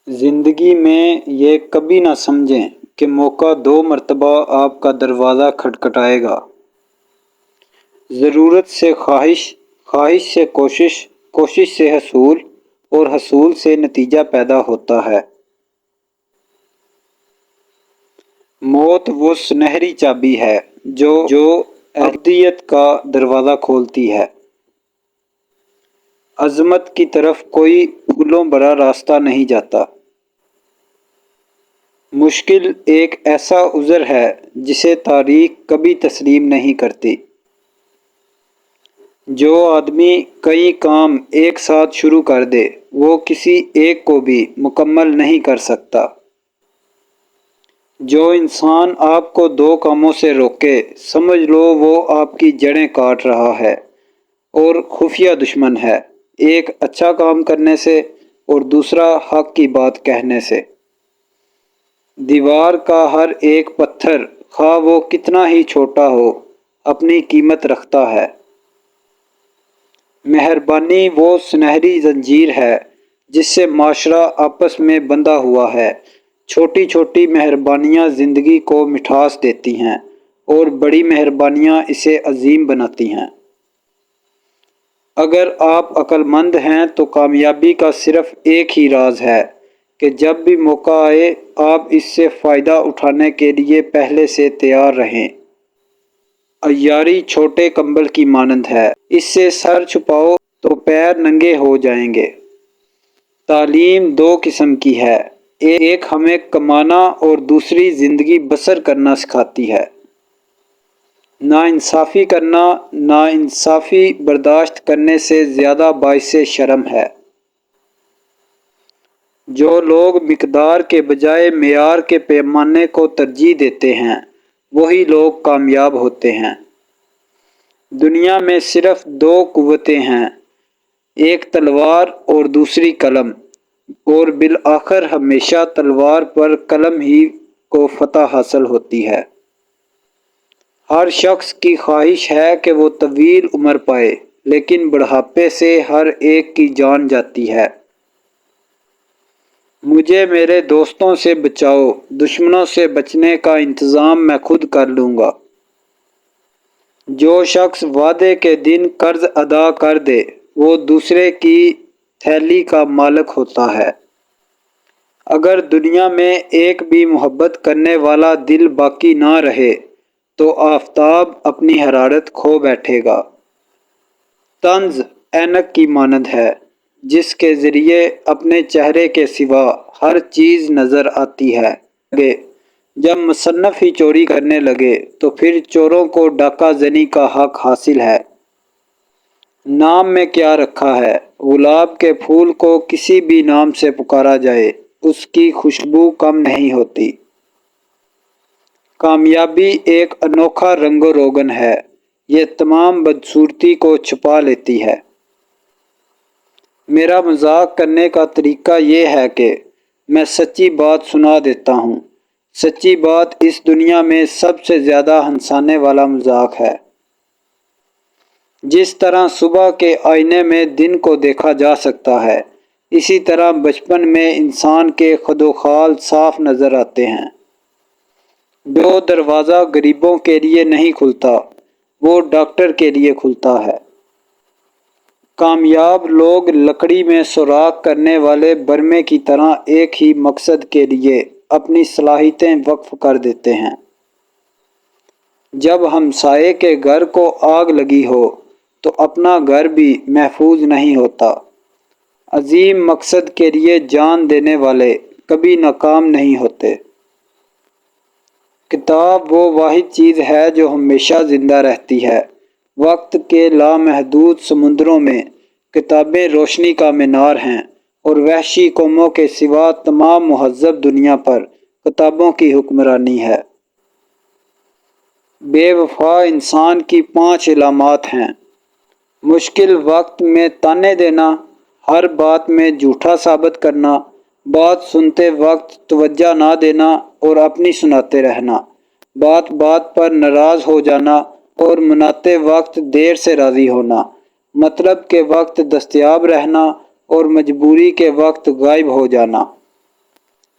زندگی میں یہ کبھی نہ سمجھیں کہ موقع 2 مرتبہ آپ کا دروازہ کھٹکھٹائے گا۔ ضرورت سے خواہش، خواہش سے کوشش، کوشش سے حصول اور حصول سے نتیجہ پیدا ہوتا ہے۔ موت وہ سنہری چابی ہے جو ابدیت کا دروازہ کھولتی ہے۔ عظمت کی طرف کوئی پھولوں بھرا راستہ نہیں جاتا۔ مشکل ایک ایسا عذر ہے جسے تاریخ کبھی تسلیم نہیں کرتی۔ جو آدمی کئی کام ایک ساتھ شروع کر دے وہ کسی ایک کو بھی مکمل نہیں کر سکتا۔ جو انسان آپ کو 2 کاموں سے روکے سمجھ لو وہ آپ کی جڑیں کاٹ رہا ہے اور خفیہ دشمن ہے، ایک اچھا کام کرنے سے اور دوسرا حق کی بات کہنے سے۔ دیوار کا ہر ایک پتھر خواہ وہ کتنا ہی چھوٹا ہو اپنی قیمت رکھتا ہے۔ مہربانی وہ سنہری زنجیر ہے جس سے معاشرہ آپس میں بندھا ہوا ہے۔ چھوٹی چھوٹی مہربانیاں زندگی کو مٹھاس دیتی ہیں اور بڑی مہربانیاں اسے عظیم بناتی ہیں۔ اگر آپ عقل مند ہیں تو کامیابی کا صرف ایک ہی راز ہے کہ جب بھی موقع آئے آپ اس سے فائدہ اٹھانے کے لیے پہلے سے تیار رہیں۔ عیاری چھوٹے کمبل کی مانند ہے، اس سے سر چھپاؤ تو پیر ننگے ہو جائیں گے۔ تعلیم 2 قسم کی ہے، ایک ہمیں کمانا اور دوسری زندگی بسر کرنا سکھاتی ہے۔ ناانصافی کرنا ناانصافی برداشت کرنے سے زیادہ باعث شرم ہے۔ جو لوگ مقدار کے بجائے معیار کے پیمانے کو ترجیح دیتے ہیں وہی لوگ کامیاب ہوتے ہیں۔ دنیا میں صرف 2 قوتیں ہیں، ایک تلوار اور دوسری قلم، اور بالآخر ہمیشہ تلوار پر قلم ہی کو فتح حاصل ہوتی ہے۔ ہر شخص کی خواہش ہے کہ وہ طویل عمر پائے لیکن بڑھاپے سے ہر ایک کی جان جاتی ہے۔ مجھے میرے دوستوں سے بچاؤ، دشمنوں سے بچنے کا انتظام میں خود کر لوں گا۔ جو شخص وعدے کے دن قرض ادا کر دے وہ دوسرے کی تھیلی کا مالک ہوتا ہے۔ اگر دنیا میں ایک بھی محبت کرنے والا دل باقی نہ رہے تو آفتاب اپنی حرارت کھو بیٹھے گا۔ طنز اینک کی مانند ہے جس کے ذریعے اپنے چہرے کے سوا ہر چیز نظر آتی ہے۔ جب مصنف ہی چوری کرنے لگے تو پھر چوروں کو ڈاکہ زنی کا حق حاصل ہے۔ نام میں کیا رکھا ہے؟ گلاب کے پھول کو کسی بھی نام سے پکارا جائے اس کی خوشبو کم نہیں ہوتی۔ کامیابی ایک انوکھا رنگ و روغن ہے، یہ تمام بدصورتی کو چھپا لیتی ہے۔ میرا مذاق کرنے کا طریقہ یہ ہے کہ میں سچی بات سنا دیتا ہوں۔ سچی بات اس دنیا میں سب سے زیادہ ہنسانے والا مذاق ہے۔ جس طرح صبح کے آئینے میں دن کو دیکھا جا سکتا ہے اسی طرح بچپن میں انسان کے خدوخال صاف نظر آتے ہیں۔ جو دروازہ غریبوں کے لیے نہیں کھلتا وہ ڈاکٹر کے لیے کھلتا ہے۔ کامیاب لوگ لکڑی میں سوراخ کرنے والے برمے کی طرح ایک ہی مقصد کے لیے اپنی صلاحیتیں وقف کر دیتے ہیں۔ جب ہمسائے کے گھر کو آگ لگی ہو تو اپنا گھر بھی محفوظ نہیں ہوتا۔ عظیم مقصد کے لیے جان دینے والے کبھی ناکام نہیں ہوتے۔ کتاب وہ واحد چیز ہے جو ہمیشہ زندہ رہتی ہے۔ وقت کے لامحدود سمندروں میں کتابیں روشنی کا مینار ہیں اور وحشی قوموں کے سوا تمام مہذب دنیا پر کتابوں کی حکمرانی ہے۔ بے وفا انسان کی 5 علامات ہیں۔ مشکل وقت میں تانے دینا، ہر بات میں جھوٹا ثابت کرنا، بات سنتے وقت توجہ نہ دینا اور اپنی سناتے رہنا، بات بات پر ناراض ہو جانا اور مناتے وقت دیر سے راضی ہونا، مطلب کے وقت دستیاب رہنا اور مجبوری کے وقت غائب ہو جانا۔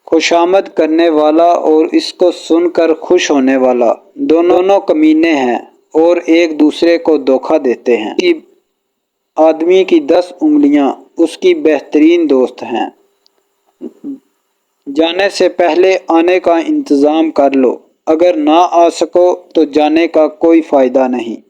خوشامد کرنے والا اور اس کو سن کر خوش ہونے والا دونوں کمینے ہیں اور ایک دوسرے کو دھوکہ دیتے ہیں۔ آدمی کی 10 انگلیاں اس کی بہترین دوست ہیں۔ جانے سے پہلے آنے کا انتظام کر لو، اگر نہ آ سکو تو جانے کا کوئی فائدہ نہیں۔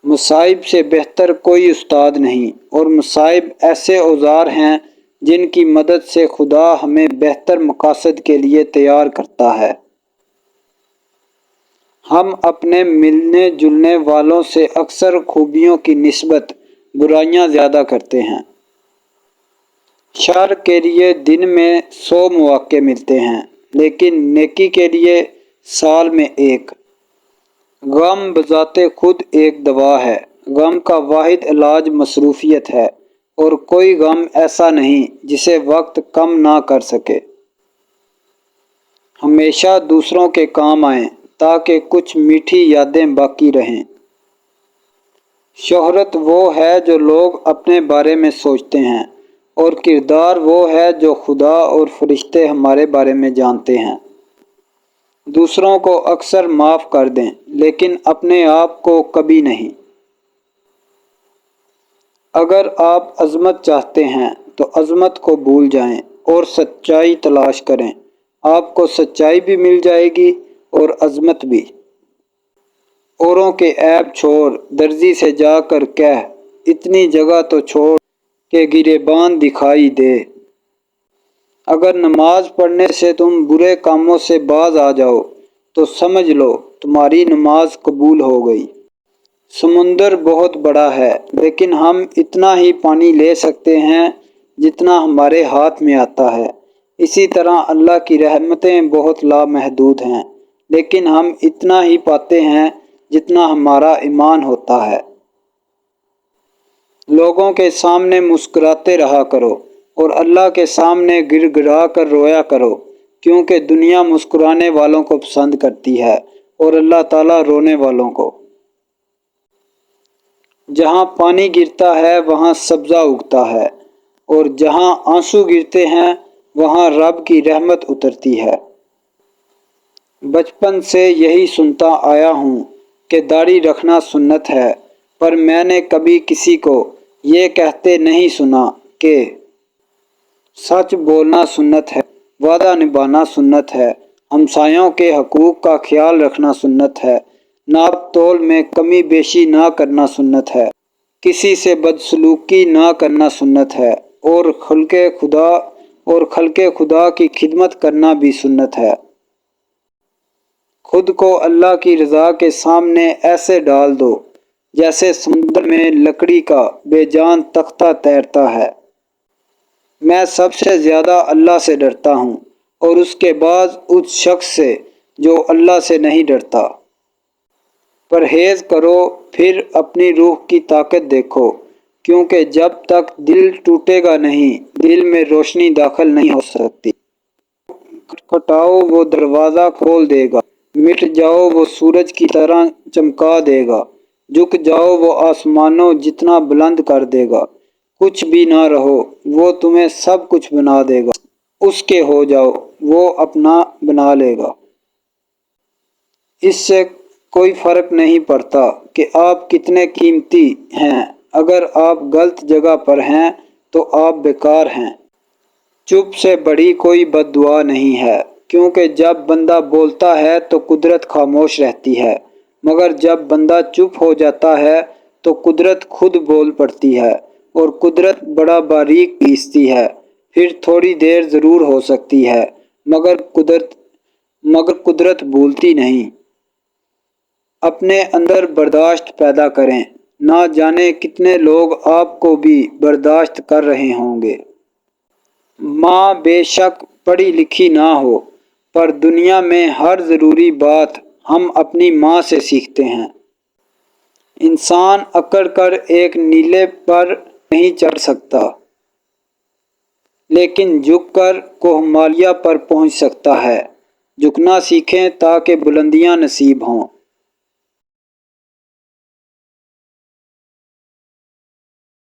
مصائب سے بہتر کوئی استاد نہیں، اور مصائب ایسے اوزار ہیں جن کی مدد سے خدا ہمیں بہتر مقاصد کے لیے تیار کرتا ہے۔ ہم اپنے ملنے جلنے والوں سے اکثر خوبیوں کی نسبت برائیاں زیادہ کرتے ہیں۔ شر کے لیے دن میں 100 مواقع ملتے ہیں، لیکن نیکی کے لیے سال میں ایک۔ غم بذات خود ایک دوا ہے۔ غم کا واحد علاج مصروفیت ہے، اور کوئی غم ایسا نہیں جسے وقت کم نہ کر سکے۔ ہمیشہ دوسروں کے کام آئیں تاکہ کچھ میٹھی یادیں باقی رہیں۔ شہرت وہ ہے جو لوگ اپنے بارے میں سوچتے ہیں، اور کردار وہ ہے جو خدا اور فرشتے ہمارے بارے میں جانتے ہیں۔ دوسروں کو اکثر معاف کر دیں، لیکن اپنے آپ کو کبھی نہیں۔ اگر آپ عظمت چاہتے ہیں تو عظمت کو بھول جائیں اور سچائی تلاش کریں۔ آپ کو سچائی بھی مل جائے گی اور عظمت بھی۔ اوروں کے عیب چھوڑ، درزی سے جا کر کہہ، اتنی جگہ تو چھوڑ کہ گریباں دکھائی دے۔ اگر نماز پڑھنے سے تم برے کاموں سے باز آ جاؤ تو سمجھ لو تمہاری نماز قبول ہو گئی۔ سمندر بہت بڑا ہے، لیکن ہم اتنا ہی پانی لے سکتے ہیں جتنا ہمارے ہاتھ میں آتا ہے۔ اسی طرح اللہ کی رحمتیں بہت لامحدود ہیں، لیکن ہم اتنا ہی پاتے ہیں جتنا ہمارا ایمان ہوتا ہے۔ لوگوں کے سامنے مسکراتے رہا کرو، اور اللہ کے سامنے گڑ گڑا کر رویا کرو، کیونکہ دنیا مسکرانے والوں کو پسند کرتی ہے اور اللہ تعالیٰ رونے والوں کو۔ جہاں پانی گرتا ہے وہاں سبزہ اگتا ہے، اور جہاں آنسو گرتے ہیں وہاں رب کی رحمت اترتی ہے۔ بچپن سے یہی سنتا آیا ہوں کہ داڑھی رکھنا سنت ہے، پر میں نے کبھی کسی کو یہ کہتے نہیں سنا کہ سچ بولنا سنت ہے، وعدہ نبھانا سنت ہے، ہمسایوں کے حقوق کا خیال رکھنا سنت ہے، ناپ تول میں کمی بیشی نہ کرنا سنت ہے، کسی سے بدسلوکی نہ کرنا سنت ہے، اور خلق خدا کی خدمت کرنا بھی سنت ہے۔ خود کو اللہ کی رضا کے سامنے ایسے ڈال دو جیسے سمندر میں لکڑی کا بے جان تختہ تیرتا ہے۔ میں سب سے زیادہ اللہ سے ڈرتا ہوں، اور اس کے بعد اس شخص سے جو اللہ سے نہیں ڈرتا۔ پرہیز کرو، پھر اپنی روح کی طاقت دیکھو، کیونکہ جب تک دل ٹوٹے گا نہیں، دل میں روشنی داخل نہیں ہو سکتی۔ کھٹکھٹاؤ وہ دروازہ کھول دے گا، مٹ جاؤ وہ سورج کی طرح چمکا دے گا، جھک جاؤ وہ آسمانوں جتنا بلند کر دے گا، کچھ بھی نہ رہو وہ تمہیں سب کچھ بنا دے گا، اس کے ہو جاؤ وہ اپنا بنا لے گا۔ اس سے کوئی فرق نہیں پڑتا کہ آپ کتنے قیمتی ہیں، اگر آپ غلط جگہ پر ہیں تو آپ بیکار ہیں۔ چپ سے بڑی کوئی بد دعا نہیں ہے، کیونکہ جب بندہ بولتا ہے تو قدرت خاموش رہتی ہے، مگر جب بندہ چپ ہو جاتا ہے تو قدرت خود بول پڑتی ہے، اور قدرت بڑا باریک پیستی ہے۔ پھر تھوڑی دیر ضرور ہو سکتی ہے، مگر قدرت بھولتی نہیں۔ اپنے اندر برداشت پیدا کریں، نہ جانے کتنے لوگ آپ کو بھی برداشت کر رہے ہوں گے۔ ماں بے شک پڑھی لکھی نہ ہو، پر دنیا میں ہر ضروری بات ہم اپنی ماں سے سیکھتے ہیں۔ انسان اکڑ کر ایک نیلے پر نہیں چڑھ سکتا، لیکن جھک کر کوہ مالیہ پر پہنچ سکتا ہے۔ جھکنا سیکھیں تاکہ بلندیاں نصیب ہوں۔